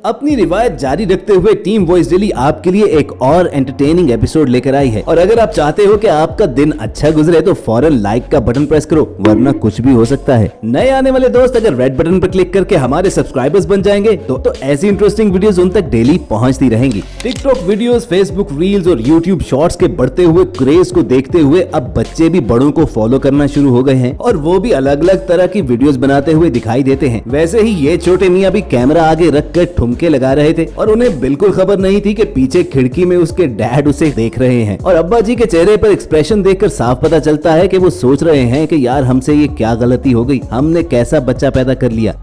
अपनी रिवायत जारी रखते हुए टीम वॉइस डेली आपके लिए एक और एंटरटेनिंग एपिसोड लेकर आई है। और अगर आप चाहते हो कि आपका दिन अच्छा गुजरे तो फौरन लाइक का बटन प्रेस करो, वरना कुछ भी हो सकता है। नए आने वाले दोस्त अगर रेड बटन पर क्लिक करके हमारे सब्सक्राइबर्स बन जाएंगे तो ऐसी इंटरेस्टिंग वीडियोस उन तक डेली पहुंचती रहेंगी। टिकटॉक वीडियोस, फेसबुक रील्स और यूट्यूब शॉर्ट्स के बढ़ते हुए क्रेज को देखते हुए अब बच्चे भी बड़ों को फॉलो करना शुरू हो गए हैं और वो भी अलग अलग तरह की वीडियोस बनाते हुए दिखाई देते हैं। वैसे ही ये छोटे मियाँ भी कैमरा आगे रख कर ठुमके लगा रहे थे और उन्हें बिल्कुल खबर नहीं थी कि पीछे खिड़की में उसके डैड उसे देख रहे हैं। और अब्बा जी के चेहरे पर एक्सप्रेशन देखकर साफ पता चलता है कि वो सोच रहे हैं कि यार हमसे ये क्या गलती हो गई, हमने कैसा बच्चा पैदा कर लिया।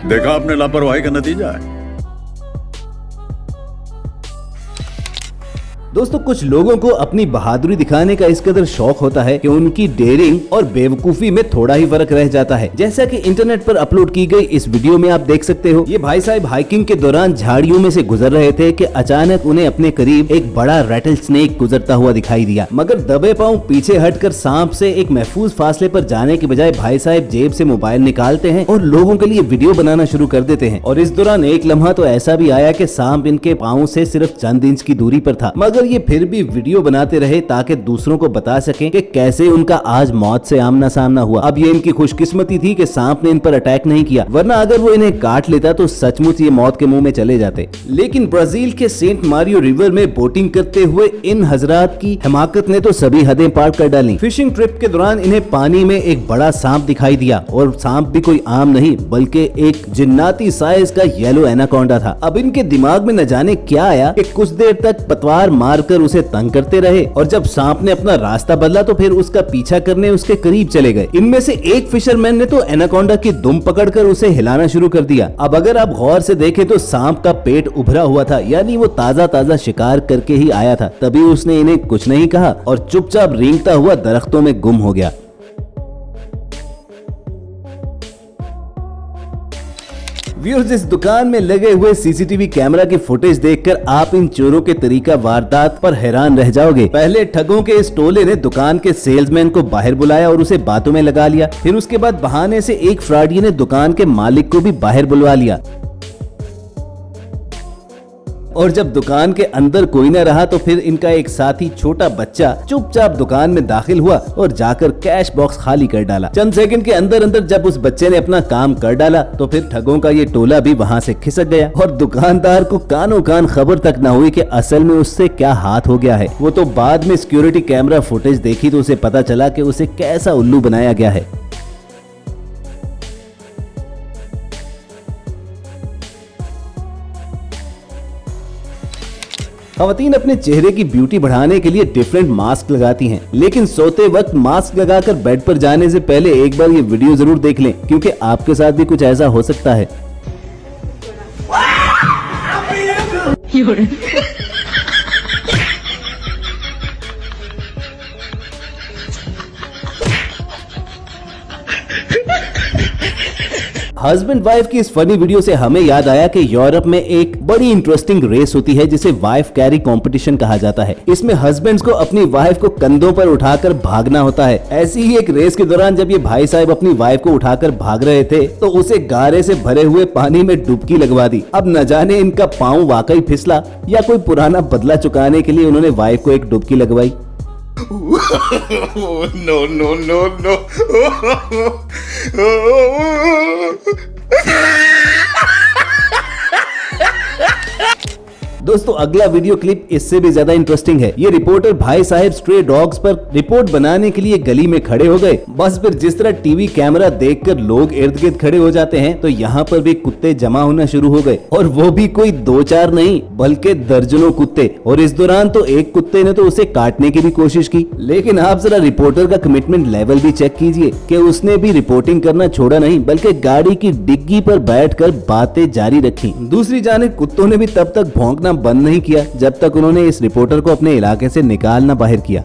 देखा आपने लापरवाही का नतीजा है। दोस्तों, कुछ लोगों को अपनी बहादुरी दिखाने का इस कदर शौक होता है कि उनकी डेयरिंग और बेवकूफी में थोड़ा ही फर्क रह जाता है। जैसा कि इंटरनेट पर अपलोड की गई इस वीडियो में आप देख सकते हो, ये भाई साहब हाइकिंग के दौरान झाड़ियों में से गुजर रहे थे कि अचानक उन्हें अपने करीब एक बड़ा रैटल स्नेक गुजरता हुआ दिखाई दिया। मगर दबे पांव पीछे हटकर सांप से एक महफूज फासले पर जाने के बजाय भाई साहब जेब से मोबाइल निकालते हैं और लोगों के लिए वीडियो बनाना शुरू कर देते हैं। और इस दौरान एक लम्हा तो ऐसा भी आया कि सांप इनके पाँव से सिर्फ चंद इंच की दूरी पर था, मगर ये फिर भी वीडियो बनाते रहे ताकि दूसरों को बता सकें कि कैसे उनका आज मौत से आमना सामना हुआ। अब ये इनकी खुशकिस्मती थी कि सांप ने इन पर अटैक नहीं किया, वरना अगर वो इन्हें काट लेता तो सचमुच ये मौत के मुंह में चले जाते। लेकिन ब्राजील के सेंट मारियो रिवर में बोटिंग करते हुए इन हजरात की हिमाकत ने तो सभी हदें पार कर डाली। फिशिंग ट्रिप के दौरान इन्हें पानी में एक बड़ा सांप दिखाई दिया और सांप भी कोई आम नहीं बल्कि एक जिन्नाती साइज का येलो एनाकोंडा था। अब इनके दिमाग में न जाने क्या आया कि कुछ देर तक पतवार मारकर उसे तंग करते रहे और जब सांप ने अपना रास्ता बदला तो फिर उसका पीछा करने उसके करीब चले गए। इनमें से एक फिशरमैन ने तो एनाकोंडा की दुम पकड़कर उसे हिलाना शुरू कर दिया। अब अगर आप गौर से देखें तो सांप का पेट उभरा हुआ था, यानी वो ताजा ताजा शिकार करके ही आया था। तभी उसने इन्हें कुछ नहीं कहा और चुपचाप रेंगता हुआ दरख्तों में गुम हो गया। व्यूअर्स, इस दुकान में लगे हुए सीसीटीवी कैमरा की फुटेज देखकर आप इन चोरों के तरीका वारदात पर हैरान रह जाओगे। पहले ठगों के इस टोले ने दुकान के सेल्समैन को बाहर बुलाया और उसे बातों में लगा लिया। फिर उसके बाद बहाने से एक फ्रॉडिये ने दुकान के मालिक को भी बाहर बुलवा लिया और जब दुकान के अंदर कोई न रहा तो फिर इनका एक साथी छोटा बच्चा चुपचाप दुकान में दाखिल हुआ और जाकर कैश बॉक्स खाली कर डाला। चंद सेकंड के अंदर अंदर जब उस बच्चे ने अपना काम कर डाला तो फिर ठगों का ये टोला भी वहाँ से खिसक गया और दुकानदार को कानों कान खबर तक न हुई कि असल में उससे क्या हाथ हो गया है। वो तो बाद में सिक्योरिटी कैमरा फुटेज देखी तो उसे पता चला कि उसे कैसा उल्लू बनाया गया है। खवातीन अपने चेहरे की ब्यूटी बढ़ाने के लिए डिफरेंट मास्क लगाती हैं, लेकिन सोते वक्त मास्क लगाकर बेड पर जाने से पहले एक बार ये वीडियो जरूर देख लें, क्योंकि आपके साथ भी कुछ ऐसा हो सकता है। हस्बैंड वाइफ की इस फनी वीडियो से हमें याद आया कि यूरोप में एक बड़ी इंटरेस्टिंग रेस होती है जिसे वाइफ कैरी कंपटीशन कहा जाता है। इसमें हस्बैंड्स को अपनी वाइफ को कंधों पर उठाकर भागना होता है। ऐसी ही एक रेस के दौरान जब ये भाई साहब अपनी वाइफ को उठाकर भाग रहे थे तो उसे गारे से भरे हुए पानी में डुबकी लगवा दी। अब न जाने इनका पाँव वाकई फिसला या कोई पुराना बदला चुकाने के लिए उन्होंने वाइफ को एक डुबकी लगवाई। No, no, no, no. दोस्तों, अगला वीडियो क्लिप इससे भी ज्यादा इंटरेस्टिंग है। ये रिपोर्टर भाई साहब स्ट्रे डॉग्स पर रिपोर्ट बनाने के लिए गली में खड़े हो गए। बस फिर जिस तरह टीवी कैमरा देखकर लोग इर्द गिर्द खड़े हो जाते हैं तो यहाँ पर भी कुत्ते जमा होना शुरू हो गए और वो भी कोई 2-4 नहीं बल्कि दर्जनों कुत्ते। और इस दौरान तो एक कुत्ते ने तो उसे काटने की भी कोशिश की। लेकिन आप जरा रिपोर्टर का कमिटमेंट लेवल भी चेक कीजिए कि उसने भी रिपोर्टिंग करना छोड़ा नहीं बल्कि गाड़ी की डिग्गी पर बैठकर बातें जारी रखी। दूसरी जानिब कुत्तों ने भी तब तक भौंकना बंद नहीं किया जब तक उन्होंने इस रिपोर्टर को अपने इलाके से निकालना बाहर किया।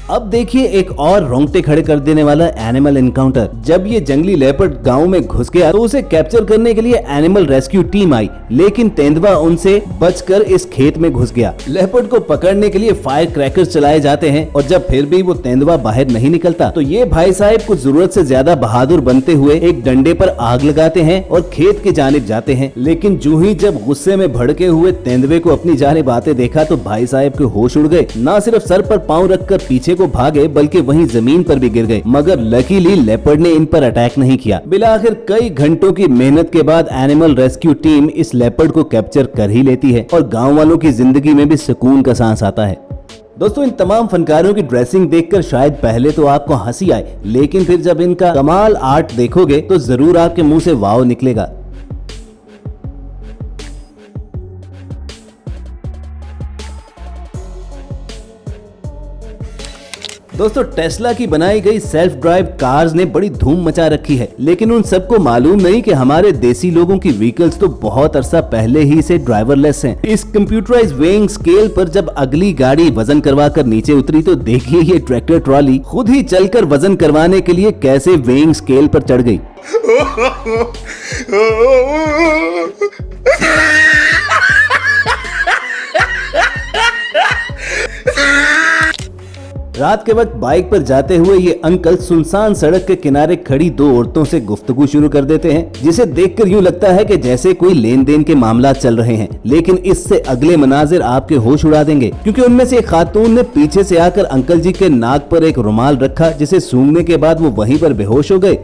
अब देखिए एक और रोंगटे खड़े कर देने वाला एनिमल एनकाउंटर। जब ये जंगली लेपर्ड गांव में घुस गया तो उसे कैप्चर करने के लिए एनिमल रेस्क्यू टीम आई, लेकिन तेंदुआ उनसे बचकर इस खेत में घुस गया। लेपर्ड को पकड़ने के लिए फायर क्रैकर्स चलाए जाते हैं और जब फिर भी वो तेंदुआ बाहर नहीं निकलता तो ये भाई साहब कुछ जरूरत से ज्यादा बहादुर बनते हुए एक डंडे पर आग लगाते हैं और खेत की जानिब जाते हैं। लेकिन जो ही जब गुस्से में भड़के हुए तेंदुए को अपनी जानिब आते देखा तो भाई साहब के होश उड़ गए। न सिर्फ सर पर पांव रखकर पीछे को भागे बल्कि वहीं जमीन पर भी गिर गए, मगर लकीली लेपर्ड ने इन पर अटैक नहीं किया। बिलाखिर कई घंटों की मेहनत के बाद एनिमल रेस्क्यू टीम इस लेपर्ड को कैप्चर कर ही लेती है और गांव वालों की जिंदगी में भी सुकून का सांस आता है। दोस्तों, इन तमाम फनकारों की ड्रेसिंग देखकर शायद पहले तो आपको हंसी आए, लेकिन फिर जब इनका कमाल आर्ट देखोगे तो जरूर आपके मुंह से वाव निकलेगा। दोस्तों, टेस्ला की बनाई गई सेल्फ ड्राइव कार्स ने बड़ी धूम मचा रखी है, लेकिन उन सबको मालूम नहीं कि हमारे देसी लोगों की व्हीकल्स तो बहुत अरसा पहले ही से ड्राइवरलेस हैं। इस कंप्यूटराइज वेइंग स्केल पर जब अगली गाड़ी वजन करवा कर नीचे उतरी तो देखिए ये ट्रैक्टर ट्रॉली खुद ही चलकर वजन करवाने के लिए कैसे वेइंग स्केल पर चढ़ गई। रात के वक्त बाइक पर जाते हुए ये अंकल सुनसान सड़क के किनारे खड़ी दो औरतों से गुफ्तगू शुरू कर देते हैं, जिसे देखकर यूं लगता है कि जैसे कोई लेन देन के मामला चल रहे हैं। लेकिन इससे अगले मनाजिर आपके होश उड़ा देंगे, क्योंकि उनमें से एक खातून ने पीछे से आकर अंकल जी के नाक पर एक रुमाल रखा, जिसे सूंघने के बाद वो वहीं पर बेहोश हो गए।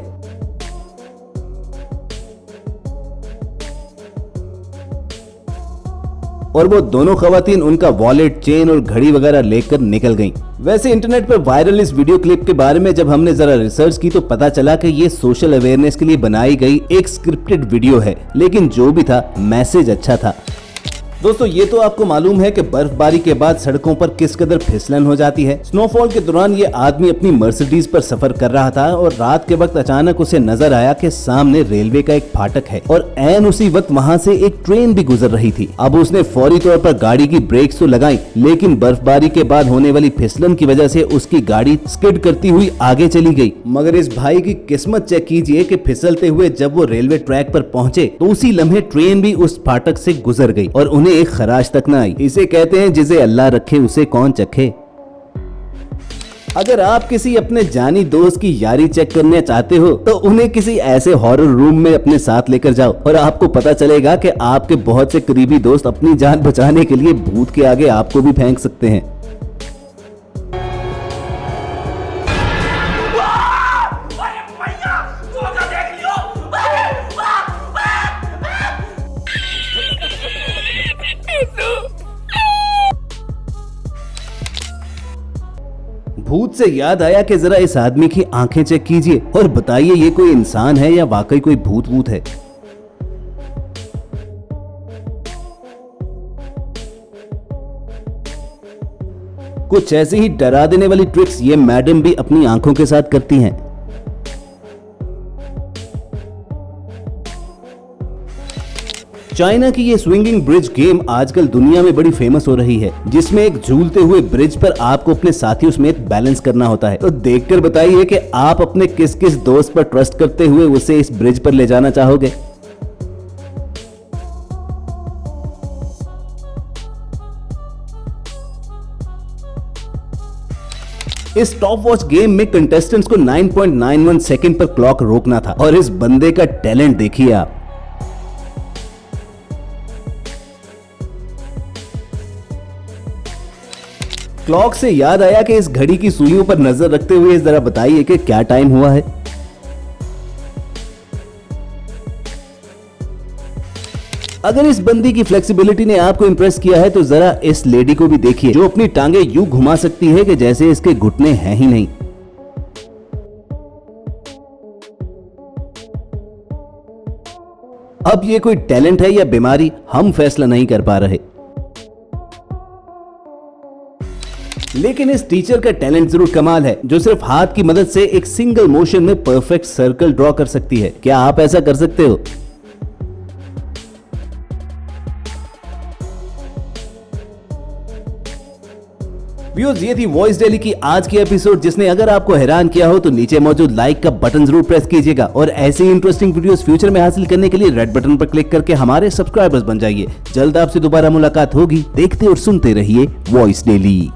और वो दोनों खवातीन उनका वॉलेट, चेन और घड़ी वगैरह लेकर निकल गईं। वैसे इंटरनेट पर वायरल इस वीडियो क्लिप के बारे में जब हमने जरा रिसर्च की तो पता चला कि ये सोशल अवेयरनेस के लिए बनाई गई एक स्क्रिप्टेड वीडियो है, लेकिन जो भी था मैसेज अच्छा था। दोस्तों, ये तो आपको मालूम है कि बर्फबारी के बाद सड़कों पर किस कदर फिसलन हो जाती है। स्नोफॉल के दौरान ये आदमी अपनी मर्सिडीज पर सफर कर रहा था और रात के वक्त अचानक उसे नजर आया कि सामने रेलवे का एक फाटक है और ऐन उसी वक्त वहां से एक ट्रेन भी गुजर रही थी। अब उसने फौरी तौर पर गाड़ी की ब्रेक्स तो लगाई, लेकिन बर्फबारी के बाद होने वाली फिसलन की वजह से उसकी गाड़ी स्किड करती हुई आगे चली गई। मगर इस भाई की किस्मत चेक कीजिए कि फिसलते हुए जब वो रेलवे ट्रैक पर पहुंचे तो उसी लम्हे ट्रेन भी उस फाटक से गुजर गई और उन्हें एक खराश तक न आई। इसे कहते हैं जिसे अल्लाह रखे उसे कौन चखे। अगर आप किसी अपने जानी दोस्त की यारी चेक करने चाहते हो तो उन्हें किसी ऐसे हॉरर रूम में अपने साथ लेकर जाओ और आपको पता चलेगा कि आपके बहुत से करीबी दोस्त अपनी जान बचाने के लिए भूत के आगे आपको भी फेंक सकते हैं। भूत से याद आया कि जरा इस आदमी की आंखें चेक कीजिए और बताइए ये कोई इंसान है या वाकई कोई भूत है। कुछ ऐसी ही डरा देने वाली ट्रिक्स ये मैडम भी अपनी आंखों के साथ करती हैं। चाइना की ये स्विंगिंग ब्रिज गेम आजकल दुनिया में बड़ी फेमस हो रही है, जिसमें एक झूलते हुए ब्रिज पर आपको अपने साथियों समेत बैलेंस करना होता है। तो देखकर बताइए कि आप अपने किस किस दोस्त पर ट्रस्ट करते हुए उसे इस ब्रिज पर ले जाना चाहोगे। इस स्टॉप वॉच गेम में कंटेस्टेंट्स को 9.91 सेकंड पर क्लॉक रोकना था और इस बंदे का टैलेंट देखिए आप। क्लॉक से याद आया कि इस घड़ी की सुइयों पर नजर रखते हुए जरा बताइए कि क्या टाइम हुआ है। अगर इस बंदी की फ्लेक्सिबिलिटी ने आपको इंप्रेस किया है तो जरा इस लेडी को भी देखिए, जो अपनी टांगे यूं घुमा सकती है कि जैसे इसके घुटने हैं ही नहीं। अब ये कोई टैलेंट है या बीमारी, हम फैसला नहीं कर पा रहे। लेकिन इस टीचर का टैलेंट जरूर कमाल है, जो सिर्फ हाथ की मदद से एक सिंगल मोशन में परफेक्ट सर्कल ड्रॉ कर सकती है। क्या आप ऐसा कर सकते हो? व्यूअर्स, ये थी वॉइस डेली की आज की एपिसोड, जिसने अगर आपको हैरान किया हो तो नीचे मौजूद लाइक का बटन जरूर प्रेस कीजिएगा और ऐसे ही इंटरेस्टिंग वीडियोस फ्यूचर में हासिल करने के लिए रेड बटन पर क्लिक करके हमारे सब्सक्राइबर्स बन जाइए। जल्द आपसे दोबारा मुलाकात होगी। देखते और सुनते रहिए वॉइस डेली।